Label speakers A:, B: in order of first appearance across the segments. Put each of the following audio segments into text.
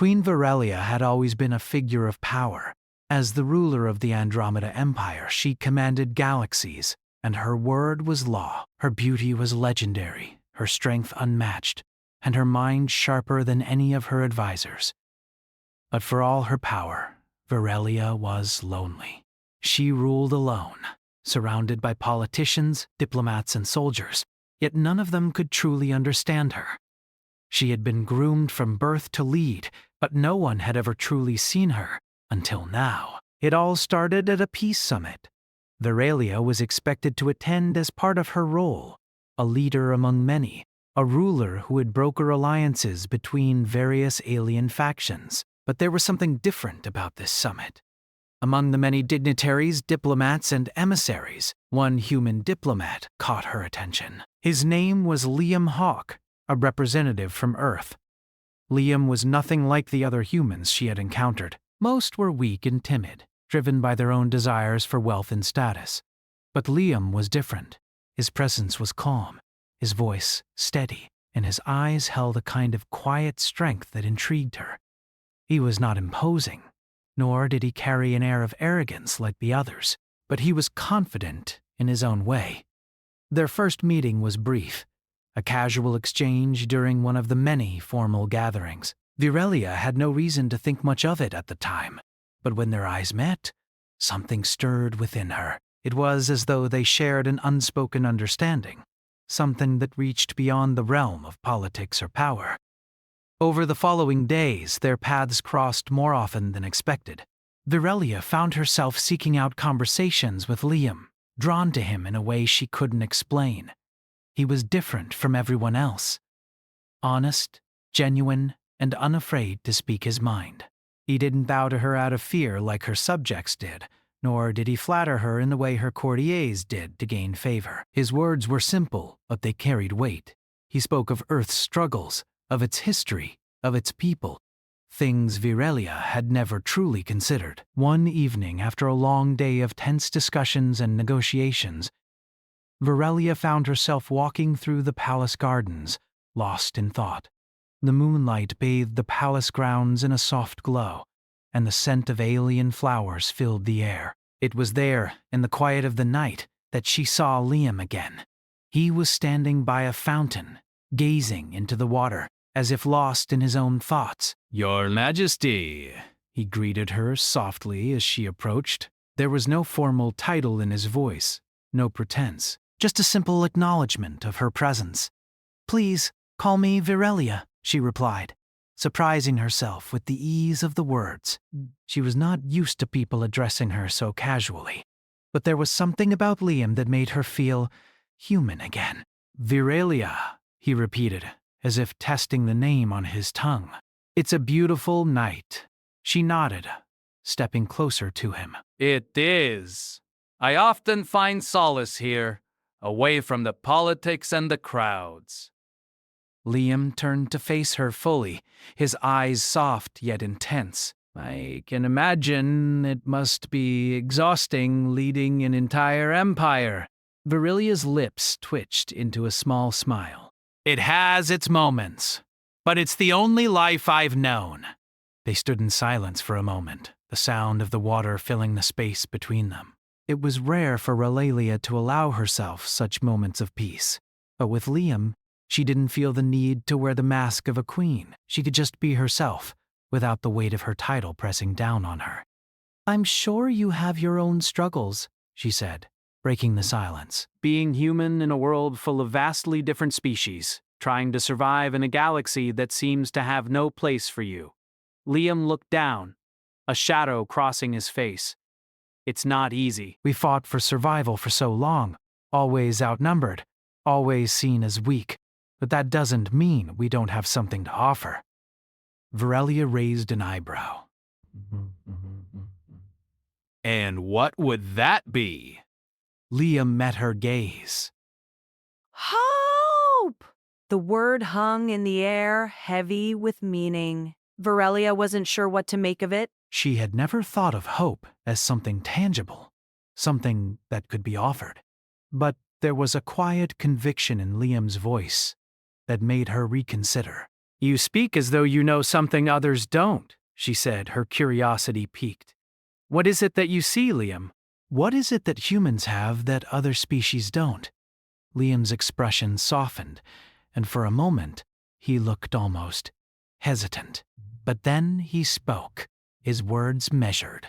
A: Queen Virelia had always been a figure of power. As the ruler of the Andromeda Empire, she commanded galaxies, and her word was law. Her beauty was legendary, her strength unmatched, and her mind sharper than any of her advisors. But for all her power, Virelia was lonely. She ruled alone, surrounded by politicians, diplomats, and soldiers, yet none of them could truly understand her. She had been groomed from birth to lead, but no one had ever truly seen her, until now. It all started at a peace summit. Virelia was expected to attend as part of her role, a leader among many, a ruler who would broker alliances between various alien factions. But there was something different about this summit. Among the many dignitaries, diplomats, and emissaries, one human diplomat caught her attention. His name was Liam Hawke, a representative from Earth. Liam was nothing like the other humans she had encountered. Most were weak and timid, driven by their own desires for wealth and status. But Liam was different. His presence was calm, his voice steady, and his eyes held a kind of quiet strength that intrigued her. He was not imposing, nor did he carry an air of arrogance like the others, but he was confident in his own way. Their first meeting was brief, a casual exchange during one of the many formal gatherings. Virelia had no reason to think much of it at the time, but when their eyes met, something stirred within her. It was as though they shared an unspoken understanding, something that reached beyond the realm of politics or power. Over the following days, their paths crossed more often than expected. Virelia found herself seeking out conversations with Liam, drawn to him in a way she couldn't explain. He was different from everyone else. Honest, genuine, and unafraid to speak his mind. He didn't bow to her out of fear like her subjects did, nor did he flatter her in the way her courtiers did to gain favor. His words were simple, but they carried weight. He spoke of Earth's struggles, of its history, of its people, things Virelia had never truly considered. One evening, after a long day of tense discussions and negotiations, Virelia found herself walking through the palace gardens, lost in thought. The moonlight bathed the palace grounds in a soft glow, and the scent of alien flowers filled the air. It was there, in the quiet of the night, that she saw Liam again. He was standing by a fountain, gazing into the water, as if lost in his own thoughts.
B: "Your Majesty,"
A: he greeted her softly as she approached. There was no formal title in his voice, no pretense, just a simple acknowledgement of her presence. "Please, call me Virelia," she replied, surprising herself with the ease of the words. She was not used to people addressing her so casually, but there was something about Liam that made her feel human again. "Virelia," he repeated, as if testing the name on his tongue. "It's a beautiful night." She nodded, stepping closer to him.
B: "It is. I often find solace here, away from the politics and the crowds."
A: Liam turned to face her fully, his eyes soft yet intense. "I can imagine it must be exhausting leading an entire empire." Virelia's lips twitched into a small smile. "It has its moments, but it's the only life I've known." They stood in silence for a moment, the sound of the water filling the space between them. It was rare for Virelia to allow herself such moments of peace, but with Liam, she didn't feel the need to wear the mask of a queen. She could just be herself, without the weight of her title pressing down on her. "I'm sure you have your own struggles," she said, breaking the silence. "Being human in a world full of vastly different species, trying to survive in a galaxy that seems to have no place for you." Liam looked down, a shadow crossing his face. "It's not easy. We fought for survival for so long, always outnumbered, always seen as weak, but that doesn't mean we don't have something to offer." Virelia raised an eyebrow.
B: "And what would that be?"
A: Liam met her gaze.
C: Hope! The word hung in the air, heavy with meaning. Virelia wasn't sure what to make of it.
A: She had never thought of hope as something tangible, something that could be offered. But there was a quiet conviction in Liam's voice that made her reconsider. You speak as though you know something others don't, she said, her curiosity piqued. What is it that you see, Liam? What is it that humans have that other species don't? Liam's expression softened, and for a moment, he looked almost hesitant. But then he spoke, his words measured.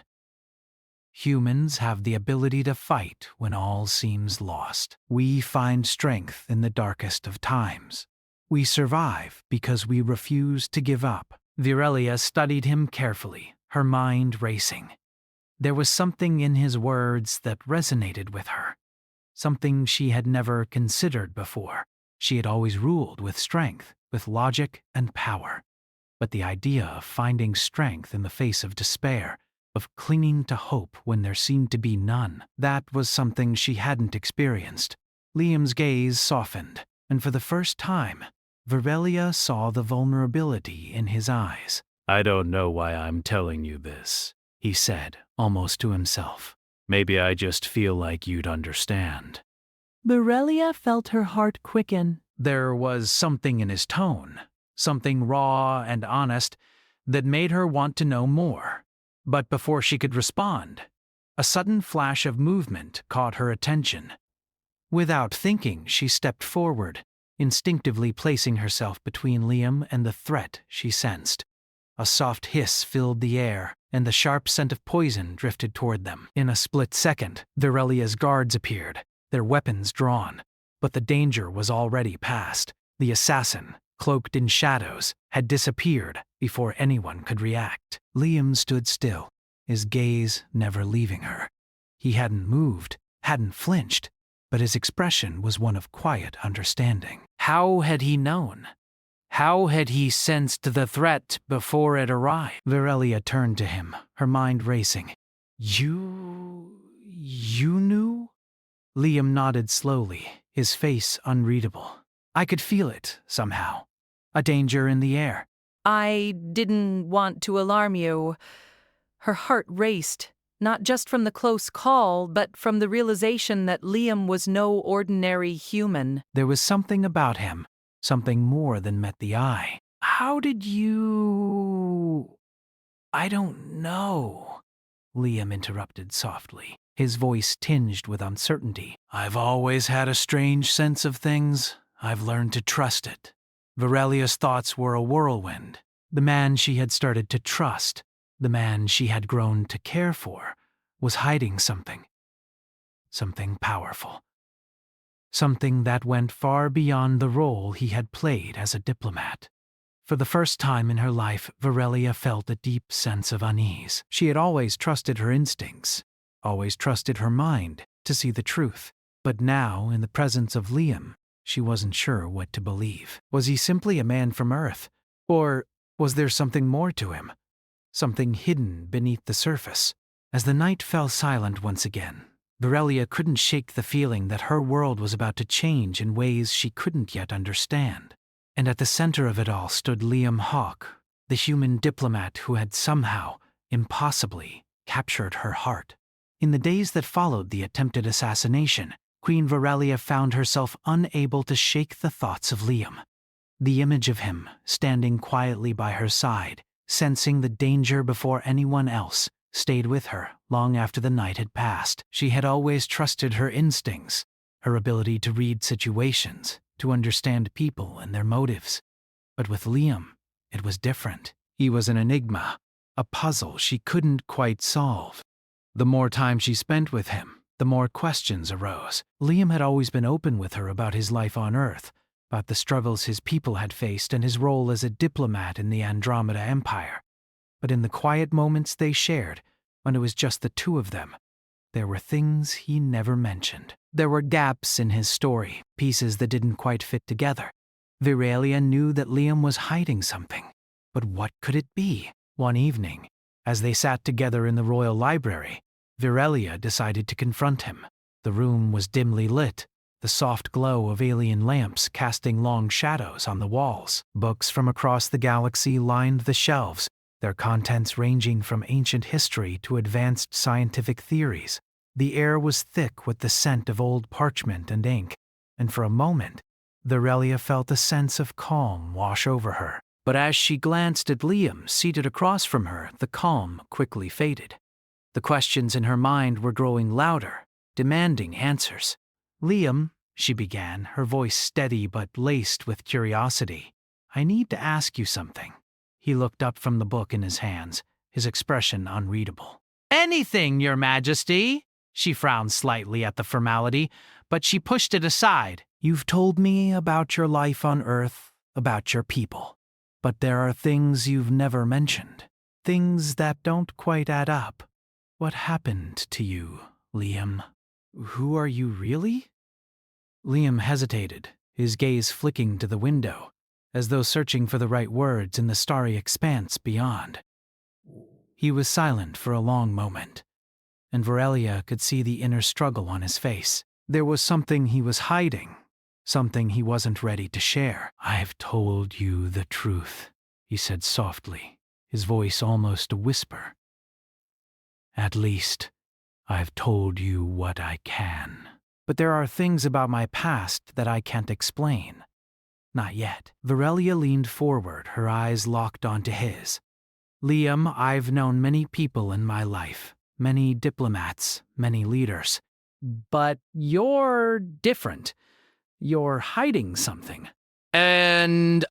A: Humans have the ability to fight when all seems lost. We find strength in the darkest of times. We survive because we refuse to give up. Virelia studied him carefully, her mind racing. There was something in his words that resonated with her, something she had never considered before. She had always ruled with strength, with logic and power. But the idea of finding strength in the face of despair, of clinging to hope when there seemed to be none, that was something she hadn't experienced. Liam's gaze softened, and for the first time, Virelia saw the vulnerability in his eyes. I don't know why I'm telling you this, he said, almost to himself. Maybe I just feel like you'd understand.
C: Virelia felt her heart quicken.
A: There was something in his tone, something raw and honest, that made her want to know more. But before she could respond, a sudden flash of movement caught her attention. Without thinking, she stepped forward, instinctively placing herself between Liam and the threat she sensed. A soft hiss filled the air, and the sharp scent of poison drifted toward them. In a split second, Virelia's guards appeared, their weapons drawn. But the danger was already past. The assassin, cloaked in shadows, had disappeared before anyone could react. Liam stood still, his gaze never leaving her. He hadn't moved, hadn't flinched, but his expression was one of quiet understanding. How had he known? How had he sensed the threat before it arrived? Virelia turned to him, her mind racing. You knew? Liam nodded slowly, his face unreadable. I could feel it, somehow. A danger in the air.
C: I didn't want to alarm you. Her heart raced, not just from the close call, but from the realization that Liam was no ordinary human.
A: There was something about him, something more than met the eye. How did you... I don't know, Liam interrupted softly, his voice tinged with uncertainty. I've always had a strange sense of things. I've learned to trust it. Virelia's thoughts were a whirlwind. The man she had started to trust, the man she had grown to care for, was hiding something. Something powerful. Something that went far beyond the role he had played as a diplomat. For the first time in her life, Virelia felt a deep sense of unease. She had always trusted her instincts, always trusted her mind to see the truth. But now, in the presence of Liam, she wasn't sure what to believe. Was he simply a man from Earth? Or was there something more to him? Something hidden beneath the surface? As the night fell silent once again, Virelia couldn't shake the feeling that her world was about to change in ways she couldn't yet understand. And at the center of it all stood Liam Hawke, the human diplomat who had somehow, impossibly, captured her heart. In the days that followed the attempted assassination, Queen Virelia found herself unable to shake the thoughts of Liam. The image of him, standing quietly by her side, sensing the danger before anyone else, stayed with her long after the night had passed. She had always trusted her instincts, her ability to read situations, to understand people and their motives. But with Liam, it was different. He was an enigma, a puzzle she couldn't quite solve. The more time she spent with him, the more questions arose. Liam had always been open with her about his life on Earth, about the struggles his people had faced and his role as a diplomat in the Andromeda Empire. But in the quiet moments they shared, when it was just the two of them, there were things he never mentioned. There were gaps in his story, pieces that didn't quite fit together. Virelia knew that Liam was hiding something. But what could it be? One evening, as they sat together in the royal library, Virelia decided to confront him. The room was dimly lit, the soft glow of alien lamps casting long shadows on the walls. Books from across the galaxy lined the shelves, their contents ranging from ancient history to advanced scientific theories. The air was thick with the scent of old parchment and ink, and for a moment, Virelia felt a sense of calm wash over her. But as she glanced at Liam seated across from her, the calm quickly faded. The questions in her mind were growing louder, demanding answers. "Liam," she began, her voice steady but laced with curiosity, "I need to ask you something." He looked up from the book in his hands, his expression unreadable. "Anything, Your Majesty." She frowned slightly at the formality, but she pushed it aside. "You've told me about your life on Earth, about your people. But there are things you've never mentioned, things that don't quite add up. What happened to you, Liam? Who are you really?" Liam hesitated, his gaze flicking to the window, as though searching for the right words in the starry expanse beyond. He was silent for a long moment, and Varelia could see the inner struggle on his face. There was something he was hiding, something he wasn't ready to share. "I've told you the truth," he said softly, his voice almost a whisper. "At least, I've told you what I can. But there are things about my past that I can't explain. Not yet." Varelia leaned forward, her eyes locked onto his. "Liam, I've known many people in my life, many diplomats, many leaders. But you're different. You're hiding something."
B: And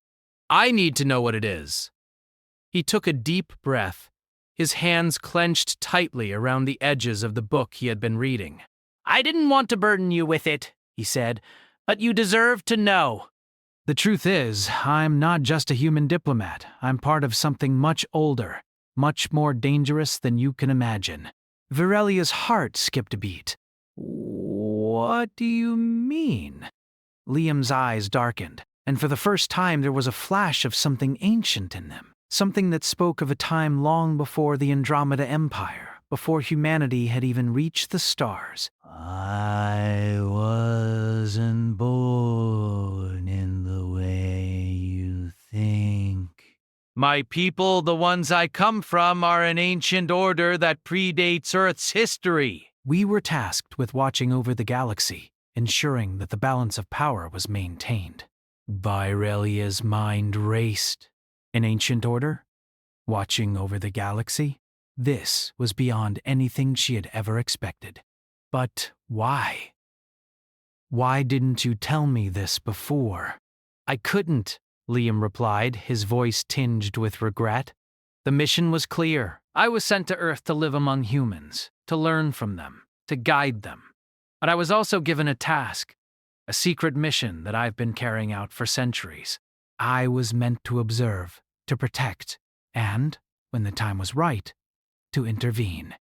B: I need to know what it is. He took a deep breath, his hands clenched tightly around the edges of the book he had been reading.
A: "I didn't want to burden you with it," he said, "but you deserve to know. The truth is, I'm not just a human diplomat. I'm part of something much older, much more dangerous than you can imagine." Varelia's heart skipped a beat. "What do you mean?" Liam's eyes darkened, and for the first time there was a flash of something ancient in them, something that spoke of a time long before the Andromeda Empire, before humanity had even reached the stars. "I wasn't born in the way you think."
B: My people, the ones I come from, are an ancient order that predates Earth's history.
A: We were tasked with watching over the galaxy, ensuring that the balance of power was maintained. Virelia's mind raced. An ancient order? Watching over the galaxy? This was beyond anything she had ever expected. But why? "Why didn't you tell me this before?" "I couldn't," Liam replied, his voice tinged with regret. "The mission was clear. I was sent to Earth to live among humans, to learn from them, to guide them. But I was also given a task, a secret mission that I've been carrying out for centuries. I was meant to observe, to protect, and, when the time was right, to intervene."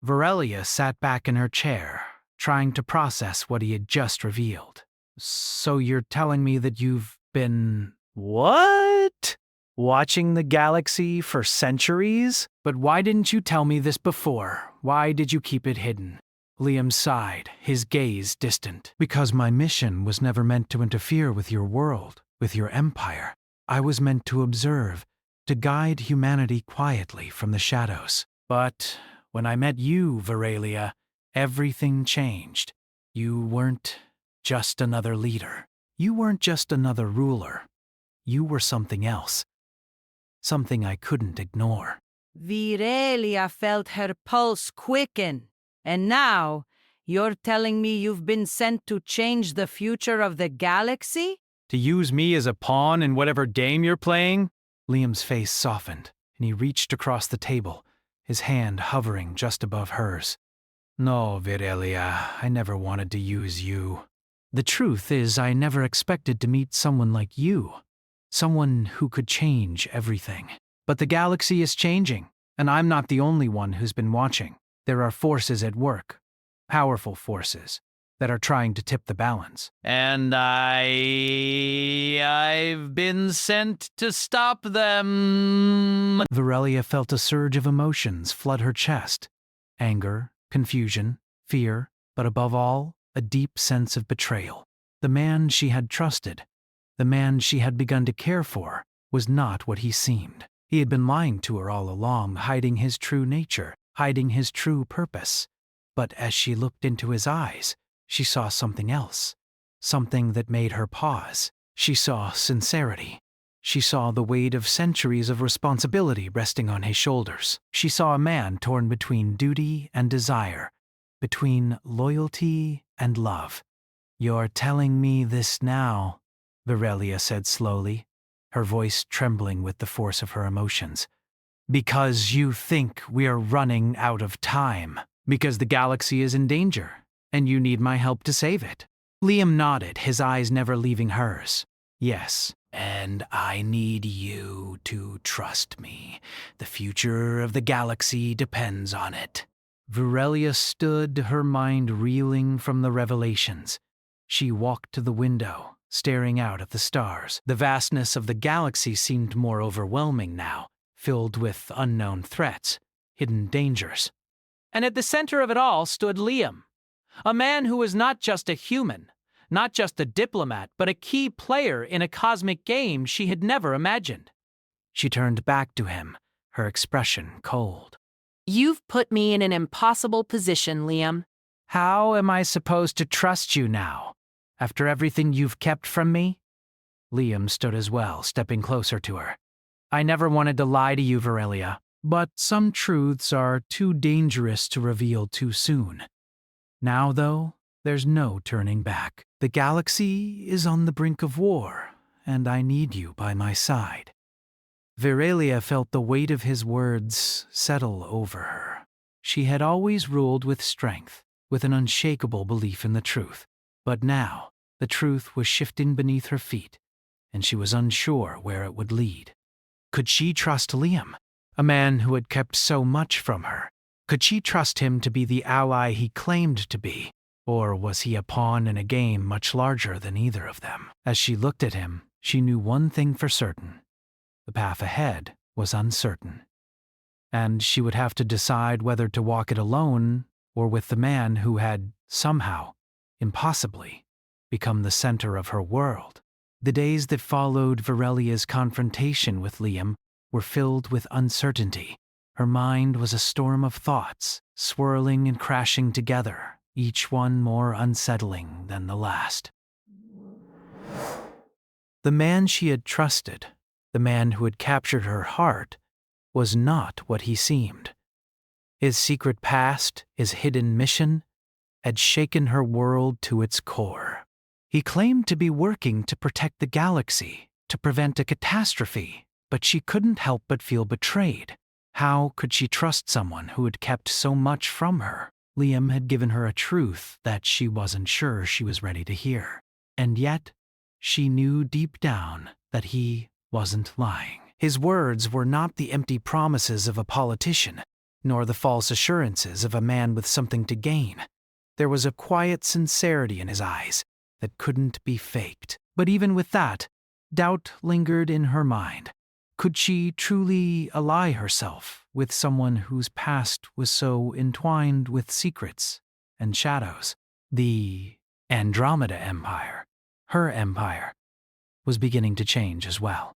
A: Varelia sat back in her chair, trying to process what he had just revealed. "So you're telling me that you've been... what? Watching the galaxy for centuries? But why didn't you tell me this before? Why did you keep it hidden?" Liam sighed, his gaze distant. "Because my mission was never meant to interfere with your world, with your empire. I was meant to observe, to guide humanity quietly from the shadows. But when I met you, Varelia, everything changed. You weren't just another leader. You weren't just another ruler. You were something else. Something I couldn't ignore."
C: Virelia felt her pulse quicken. "And now, you're telling me you've been sent to change the future of the galaxy?"
A: "To use me as a pawn in whatever game you're playing?" Liam's face softened, and he reached across the table, his hand hovering just above hers. "No, Virelia, I never wanted to use you. The truth is, I never expected to meet someone like you, someone who could change everything. But the galaxy is changing, and I'm not the only one who's been watching. There are forces at work, powerful forces, that are trying to tip the balance.
B: And I've been sent to stop them."
A: Varelia felt a surge of emotions flood her chest. Anger, confusion, fear, but above all, a deep sense of betrayal. The man she had trusted, the man she had begun to care for, was not what he seemed. He had been lying to her all along, hiding his true nature, hiding his true purpose. But as she looked into his eyes, she saw something else, something that made her pause. She saw sincerity. She saw the weight of centuries of responsibility resting on his shoulders. She saw a man torn between duty and desire, between loyalty and love. "You're telling me this now," Virelia said slowly, her voice trembling with the force of her emotions, "because you think we're running out of time."
B: "Because the galaxy is in danger, and you need my help to save it."
A: Liam nodded, his eyes never leaving hers. "Yes, and I need you to trust me. The future of the galaxy depends on it." Virelia stood, her mind reeling from the revelations. She walked to the window, staring out at the stars. The vastness of the galaxy seemed more overwhelming now, filled with unknown threats, hidden dangers.
B: And at the center of it all stood Liam, a man who was not just a human, not just a diplomat, but a key player in a cosmic game she had never imagined.
A: She turned back to him, her expression cold.
C: "You've put me in an impossible position, Liam."
A: "How am I supposed to trust you now, after everything you've kept from me?" Liam stood as well, stepping closer to her. "I never wanted to lie to you, Virelia, but some truths are too dangerous to reveal too soon. Now, though, there's no turning back. The galaxy is on the brink of war, and I need you by my side." Virelia felt the weight of his words settle over her. She had always ruled with strength, with an unshakable belief in the truth. But now, the truth was shifting beneath her feet, and she was unsure where it would lead. Could she trust Liam, a man who had kept so much from her? Could she trust him to be the ally he claimed to be? Or was he a pawn in a game much larger than either of them? As she looked at him, she knew one thing for certain. The path ahead was uncertain, and she would have to decide whether to walk it alone or with the man who had, somehow, impossibly, become the center of her world. The days that followed Virelia's confrontation with Liam were filled with uncertainty. Her mind was a storm of thoughts, swirling and crashing together, each one more unsettling than the last. The man she had trusted, the man who had captured her heart, was not what he seemed. His secret past, his hidden mission, had shaken her world to its core. He claimed to be working to protect the galaxy, to prevent a catastrophe, but she couldn't help but feel betrayed. How could she trust someone who had kept so much from her? Liam had given her a truth that she wasn't sure she was ready to hear. And yet, she knew deep down that he wasn't lying. His words were not the empty promises of a politician, nor the false assurances of a man with something to gain. There was a quiet sincerity in his eyes that couldn't be faked. But even with that, doubt lingered in her mind. Could she truly ally herself with someone whose past was so entwined with secrets and shadows? The Andromeda Empire, her empire, was beginning to change as well.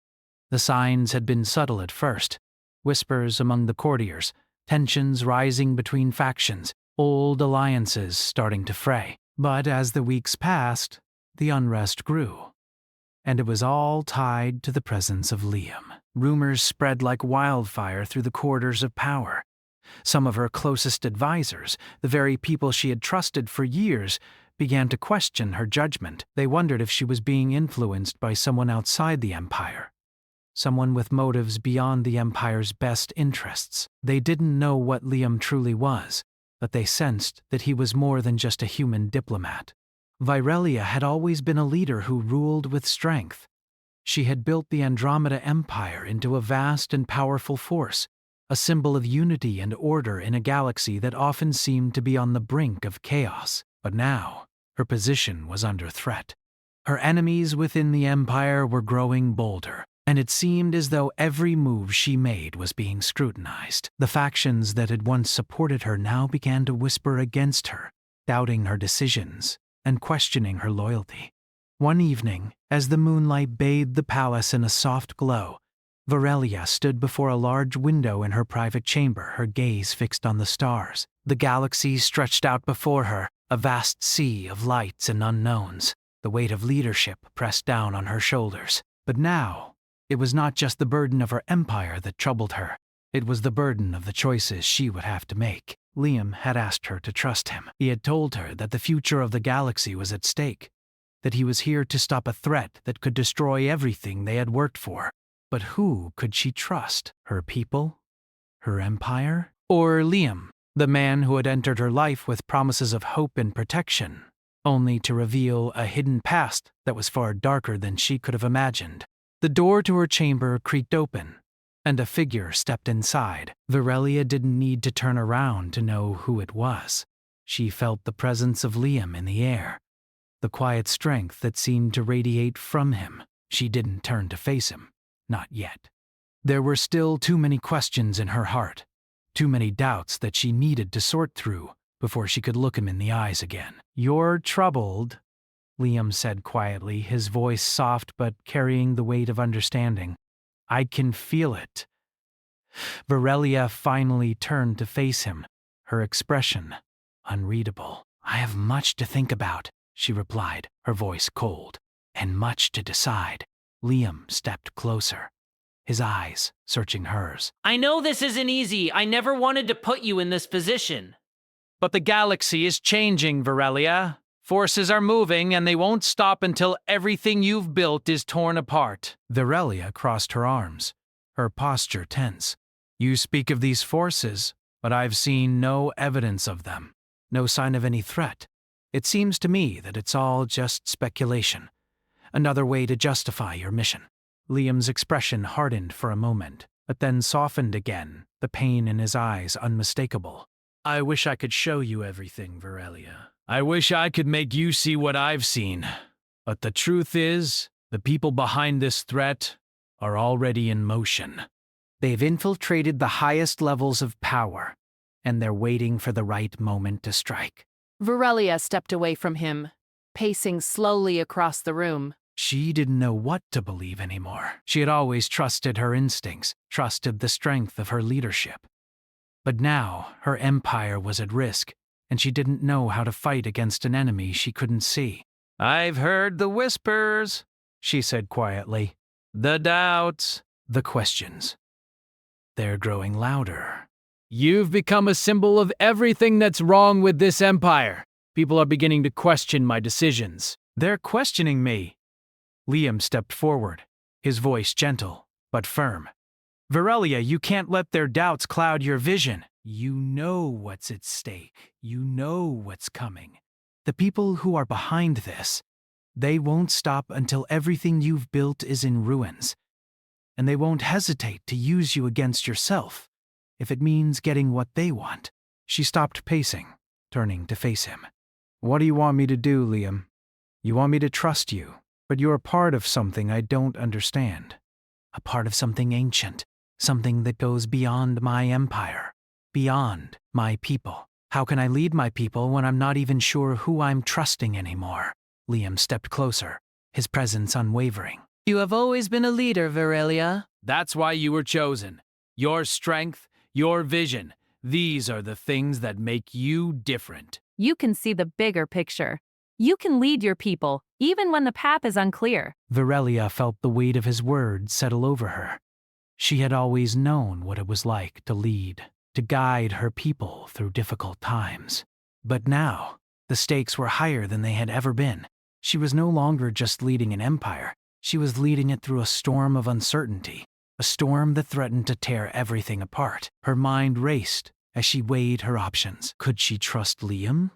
A: The signs had been subtle at first, whispers among the courtiers, tensions rising between factions, old alliances starting to fray. But as the weeks passed, the unrest grew, and it was all tied to the presence of Liam. Rumors spread like wildfire through the corridors of power. Some of her closest advisors, the very people she had trusted for years, began to question her judgment. They wondered if she was being influenced by someone outside the Empire, someone with motives beyond the Empire's best interests. They didn't know what Liam truly was, but they sensed that he was more than just a human diplomat. Virelia had always been a leader who ruled with strength. She had built the Andromeda Empire into a vast and powerful force, a symbol of unity and order in a galaxy that often seemed to be on the brink of chaos. But now, her position was under threat. Her enemies within the Empire were growing bolder, and it seemed as though every move she made was being scrutinized. The factions that had once supported her now began to whisper against her, doubting her decisions and questioning her loyalty. One evening, as the moonlight bathed the palace in a soft glow, Virelia stood before a large window in her private chamber, her gaze fixed on the stars. The galaxy stretched out before her, a vast sea of lights and unknowns. The weight of leadership pressed down on her shoulders. But now, It was not just the burden of her empire that troubled her. It was the burden of the choices she would have to make. Liam had asked her to trust him. He had told her that the future of the galaxy was at stake, that he was here to stop a threat that could destroy everything they had worked for. But who could she trust? Her people? Her empire? Or Liam, the man who had entered her life with promises of hope and protection, only to reveal a hidden past that was far darker than she could have imagined? The door to her chamber creaked open, and a figure stepped inside. Virelia didn't need to turn around to know who it was. She felt the presence of Liam in the air, the quiet strength that seemed to radiate from him. She didn't turn to face him. Not yet. There were still too many questions in her heart, too many doubts that she needed to sort through before she could look him in the eyes again. "You're troubled," Liam said quietly, his voice soft but carrying the weight of understanding. "I can feel it." Virelia finally turned to face him, her expression unreadable. "I have much to think about," she replied, her voice cold, "and much to decide." Liam stepped closer, his eyes searching hers.
B: I know this isn't easy. I never wanted to put you in this position. But the galaxy is changing, Virelia. Forces are moving, and they won't stop until everything you've built is torn apart.
A: Virelia crossed her arms, her posture tense. "You speak of these forces, but I've seen no evidence of them. No sign of any threat. It seems to me that it's all just speculation. Another way to justify your mission." Liam's expression hardened for a moment, but then softened again, the pain in his eyes unmistakable. "I wish I could show you everything, Virelia. I wish I could make you see what I've seen. But the truth is, the people behind this threat are already in motion. They've infiltrated the highest levels of power, and they're waiting for the right moment to strike."
C: Virelia stepped away from him, pacing slowly across the room.
A: She didn't know what to believe anymore. She had always trusted her instincts, trusted the strength of her leadership. But now her empire was at risk, and she didn't know how to fight against an enemy she couldn't see.
B: I've heard the whispers, she said quietly. The doubts,
A: the questions. They're growing louder.
B: You've become a symbol of everything that's wrong with this empire. People are beginning to question my decisions.
A: They're questioning me. Liam stepped forward, his voice gentle but firm. Virelia, you can't let their doubts cloud your vision. You know what's at stake. You know what's coming. The people who are behind this, they won't stop until everything you've built is in ruins. And they won't hesitate to use you against yourself, if it means getting what they want. She stopped pacing, turning to face him. What do you want me to do, Liam? You want me to trust you, but you're a part of something I don't understand. A part of something ancient, something that goes beyond my empire, beyond my people. How can I lead my people when I'm not even sure who I'm trusting anymore? Liam stepped closer, his presence unwavering.
C: You have always been a leader, Virelia.
B: That's why you were chosen. Your strength, your vision, these are the things that make you different.
D: You can see the bigger picture. You can lead your people, even when the path is unclear.
A: Virelia felt the weight of his words settle over her. She had always known what it was like to lead, to guide her people through difficult times. But now, the stakes were higher than they had ever been. She was no longer just leading an empire. She was leading it through a storm of uncertainty, a storm that threatened to tear everything apart. Her mind raced as she weighed her options. Could she trust Liam?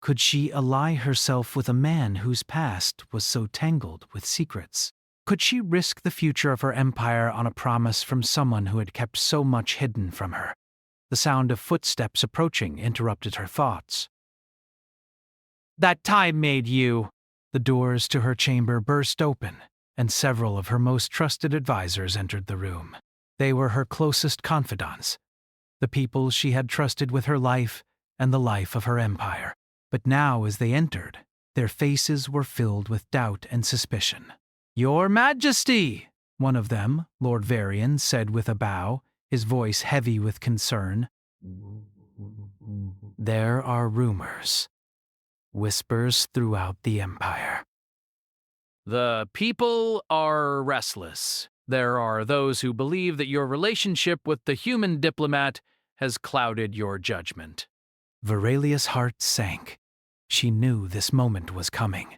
A: Could she ally herself with a man whose past was so tangled with secrets? Could she risk the future of her empire on a promise from someone who had kept so much hidden from her? The sound of footsteps approaching interrupted her thoughts. That time made you. The doors to her chamber burst open, and several of her most trusted advisors entered the room. They were her closest confidants, the people she had trusted with her life and the life of her empire. But now, as they entered, their faces were filled with doubt and suspicion. Your Majesty, one of them, Lord Varian, said with a bow, his voice heavy with concern. There are rumors. Whispers throughout the empire.
B: The people are restless. There are those who believe that your relationship with the human diplomat has clouded your judgment.
A: Verelia's heart sank. She knew this moment was coming.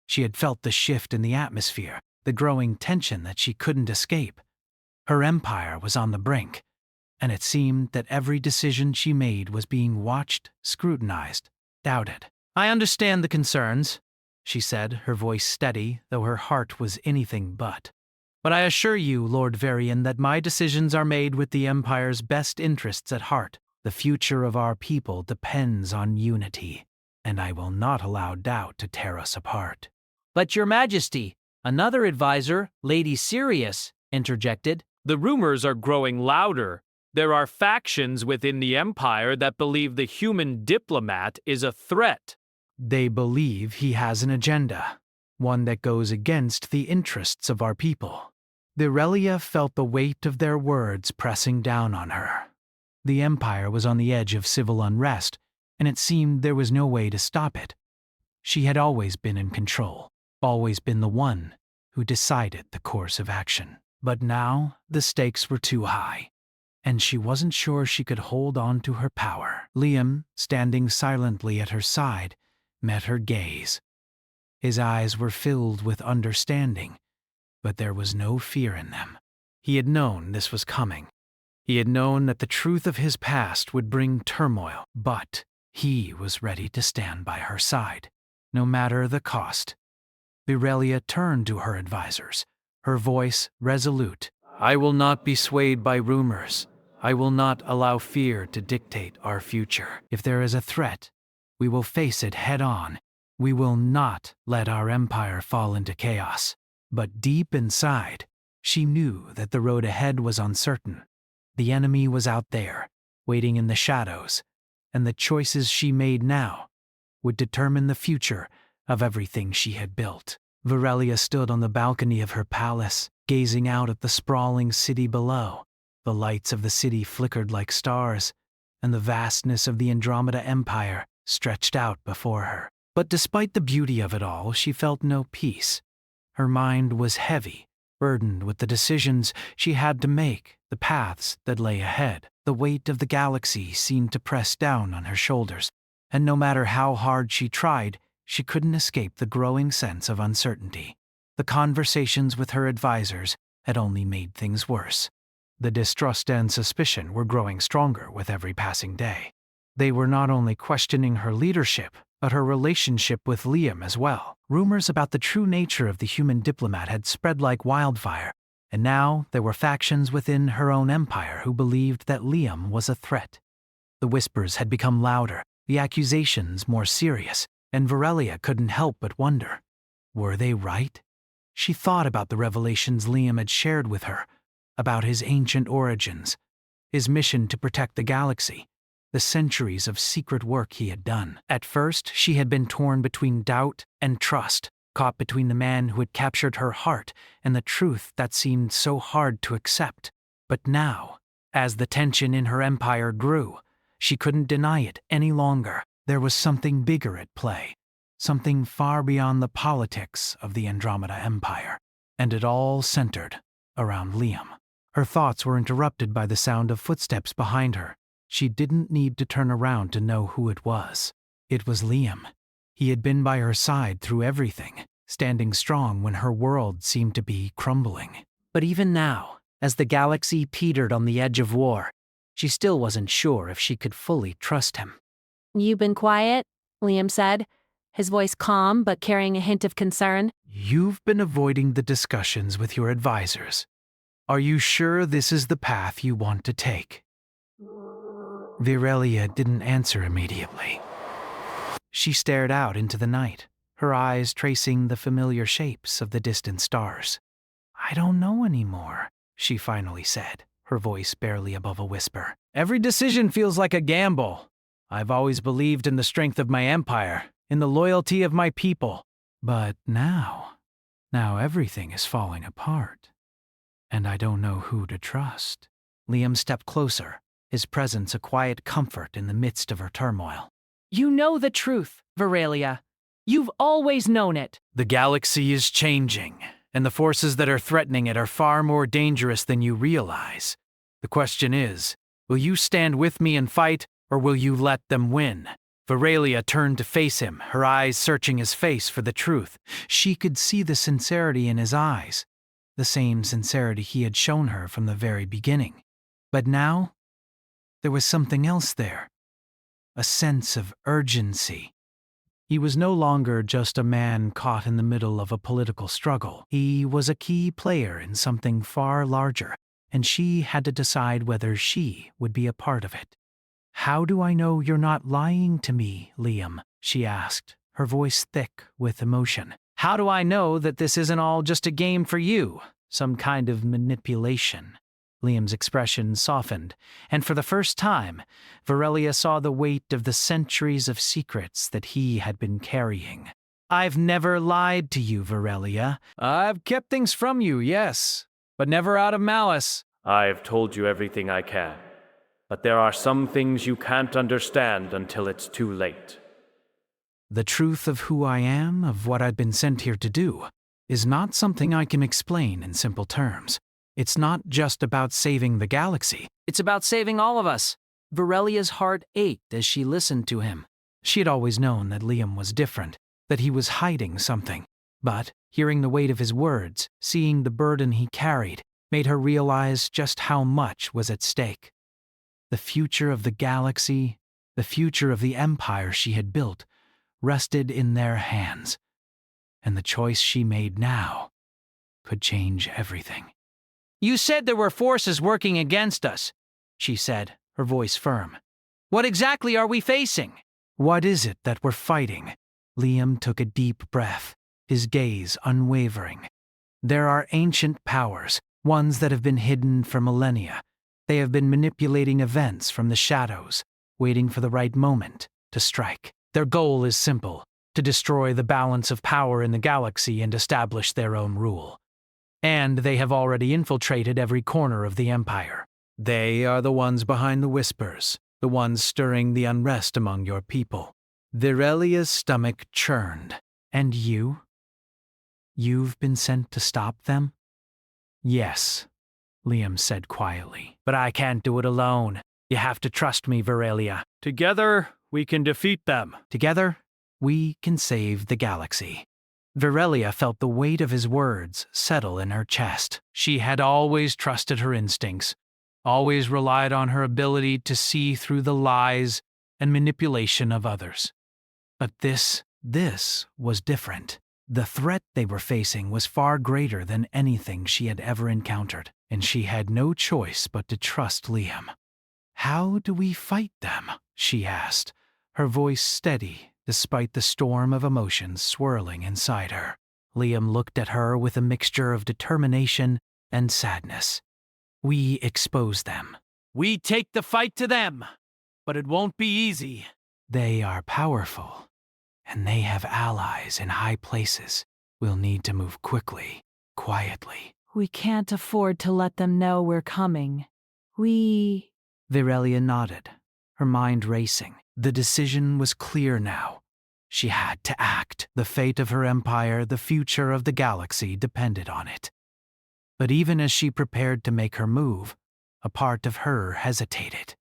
A: She had felt the shift in the atmosphere, the growing tension that she couldn't escape. Her empire was on the brink, and it seemed that every decision she made was being watched, scrutinized, doubted.
B: I understand the concerns, she said, her voice steady, though her heart was anything but. But I assure you, Lord Varian, that my decisions are made with the Empire's best interests at heart. The future of our people depends on unity, and I will not allow doubt to tear us apart.
E: But Your Majesty, another advisor, Lady Sirius, interjected.
B: The rumors are growing louder. There are factions within the Empire that believe the human diplomat is a threat.
A: They believe he has an agenda, one that goes against the interests of our people. Virelia felt the weight of their words pressing down on her. The Empire was on the edge of civil unrest, and it seemed there was no way to stop it. She had always been in control, always been the one who decided the course of action. But now the stakes were too high, and she wasn't sure she could hold on to her power. Liam, standing silently at her side, met her gaze. His eyes were filled with understanding, but there was no fear in them. He had known this was coming. He had known that the truth of his past would bring turmoil, but he was ready to stand by her side, no matter the cost. Virelia turned to her advisors, her voice resolute. I will not be swayed by rumors. I will not allow fear to dictate our future. If there is a threat, we will face it head on. We will not let our empire fall into chaos. But deep inside, she knew that the road ahead was uncertain. The enemy was out there, waiting in the shadows, and the choices she made now would determine the future of everything she had built. Virelia stood on the balcony of her palace, gazing out at the sprawling city below. The lights of the city flickered like stars, and the vastness of the Andromeda Empire stretched out before her. But despite the beauty of it all, she felt no peace. Her mind was heavy, burdened with the decisions she had to make, the paths that lay ahead. The weight of the galaxy seemed to press down on her shoulders, and no matter how hard she tried, she couldn't escape the growing sense of uncertainty. The conversations with her advisors had only made things worse. The distrust and suspicion were growing stronger with every passing day. They were not only questioning her leadership, but her relationship with Liam as well. Rumors about the true nature of the human diplomat had spread like wildfire, and now there were factions within her own empire who believed that Liam was a threat. The whispers had become louder, the accusations more serious, and Virelia couldn't help but wonder, were they right? She thought about the revelations Liam had shared with her, about his ancient origins, his mission to protect the galaxy, the centuries of secret work he had done. At first, she had been torn between doubt and trust, caught between the man who had captured her heart and the truth that seemed so hard to accept. But now, as the tension in her empire grew, she couldn't deny it any longer. There was something bigger at play, something far beyond the politics of the Andromeda Empire, and it all centered around Liam. Her thoughts were interrupted by the sound of footsteps behind her. She didn't need to turn around to know who it was. It was Liam. He had been by her side through everything, standing strong when her world seemed to be crumbling. But even now, as the galaxy petered on the edge of war, she still wasn't sure if she could fully trust him.
D: You've been quiet, Liam said, his voice calm but carrying a hint of concern.
A: You've been avoiding the discussions with your advisors. Are you sure this is the path you want to take? Virelia didn't answer immediately. She stared out into the night, her eyes tracing the familiar shapes of the distant stars. I don't know anymore, she finally said, her voice barely above a whisper.
B: Every decision feels like a gamble. I've always believed in the strength of my empire, in the loyalty of my people.
A: But now everything is falling apart, and I don't know who to trust. Liam stepped closer, his presence a quiet comfort in the midst of her turmoil.
E: You know the truth, Virelia. You've always known it.
A: The galaxy is changing, and the forces that are threatening it are far more dangerous than you realize. The question is, will you stand with me and fight, or will you let them win? Veralia turned to face him, her eyes searching his face for the truth. She could see the sincerity in his eyes, the same sincerity he had shown her from the very beginning. But now, there was something else there, a sense of urgency. He was no longer just a man caught in the middle of a political struggle. He was a key player in something far larger, and she had to decide whether she would be a part of it. "How do I know you're not lying to me, Liam?" she asked, her voice thick with emotion.
B: How do I know that this isn't all just a game for you? Some kind of manipulation?
A: Liam's expression softened, and for the first time, Veralia saw the weight of the centuries of secrets that he had been carrying. "I've never lied to you, Veralia."
B: I've kept things from you, yes, but never out of malice.
F: I've told you everything I can, but there are some things you can't understand until it's too late.
A: "The truth of who I am, of what I've been sent here to do, is not something I can explain in simple terms. It's not just about saving the galaxy.
B: It's about saving all of us." Verelia's heart ached as she listened to him.
A: She had always known that Liam was different, that he was hiding something. But hearing the weight of his words, seeing the burden he carried, made her realize just how much was at stake. The future of the galaxy, the future of the empire she had built, rested in their hands. And the choice she made now could change everything.
B: "You said there were forces working against us," she said, her voice firm. "What exactly are we facing?"
A: "What is it that we're fighting?" Liam took a deep breath, his gaze unwavering. "There are ancient powers, ones that have been hidden for millennia. They have been manipulating events from the shadows, waiting for the right moment to strike. Their goal is simple: to destroy the balance of power in the galaxy and establish their own rule. And they have already infiltrated every corner of the empire. They are the ones behind the whispers, the ones stirring the unrest among your people." Verelia's stomach churned. "And you? You've been sent to stop them?" "Yes," Liam said quietly. "But I can't do it alone. You have to trust me, Verelia.
F: Together, we can defeat them.
A: Together, we can save the galaxy." Verelia felt the weight of his words settle in her chest. She had always trusted her instincts, always relied on her ability to see through the lies and manipulation of others. But this was different. The threat they were facing was far greater than anything she had ever encountered, and she had no choice but to trust Liam. "How do we fight them?" she asked, her voice steady despite the storm of emotions swirling inside her. Liam looked at her with a mixture of determination and sadness. "We expose them.
B: We take the fight to them, but it won't be easy."
A: They are powerful, and they have allies in high places. We'll need to move quickly, quietly."
D: We can't afford to let them know we're coming.
A: Verelia nodded, her mind racing. The decision was clear now. She had to act. The fate of her empire, the future of the galaxy, depended on it. But even as she prepared to make her move, a part of her hesitated.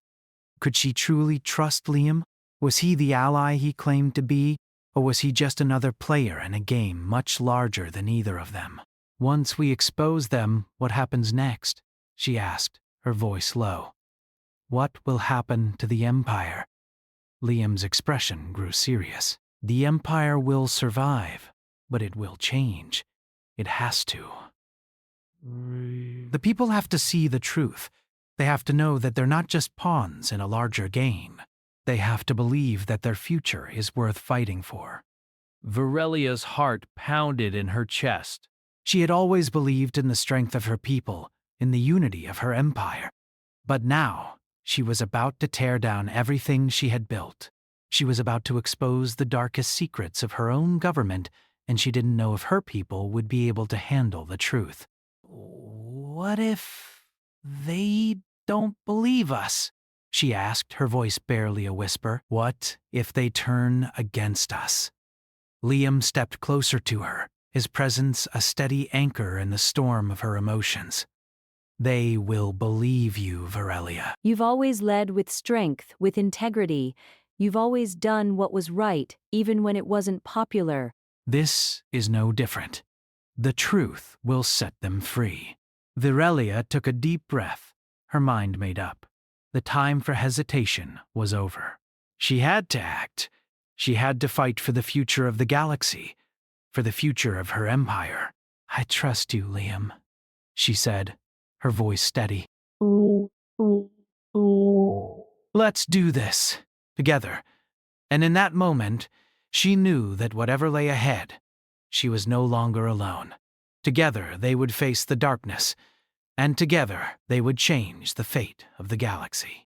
A: Could she truly trust Liam? Was he the ally he claimed to be, or was he just another player in a game much larger than either of them? "Once we expose them, what happens next?" she asked, her voice low. "What will happen to the empire?" Liam's expression grew serious. "The empire will survive, but it will change. It has to. The people have to see the truth. They have to know that they're not just pawns in a larger game. They have to believe that their future is worth fighting for."
B: Verelia's heart pounded in her chest.
A: She had always believed in the strength of her people, in the unity of her empire. But now, she was about to tear down everything she had built. She was about to expose the darkest secrets of her own government, and she didn't know if her people would be able to handle the truth. "What if they don't believe us?" she asked, her voice barely a whisper. "What if they turn against us?" Liam stepped closer to her, his presence a steady anchor in the storm of her emotions. They will believe you, Varelia.
G: You've always led with strength, with integrity. You've always done what was right, even when it wasn't popular.
A: This is no different. The truth will set them free. Varelia took a deep breath, her mind made up. The time for hesitation was over. She had to act. She had to fight for the future of the galaxy, for the future of her empire. I trust you, Liam, she said, her voice steady. Let's do this, together. And in that moment, she knew that whatever lay ahead, she was no longer alone. Together they would face the darkness, and together they would change the fate of the galaxy.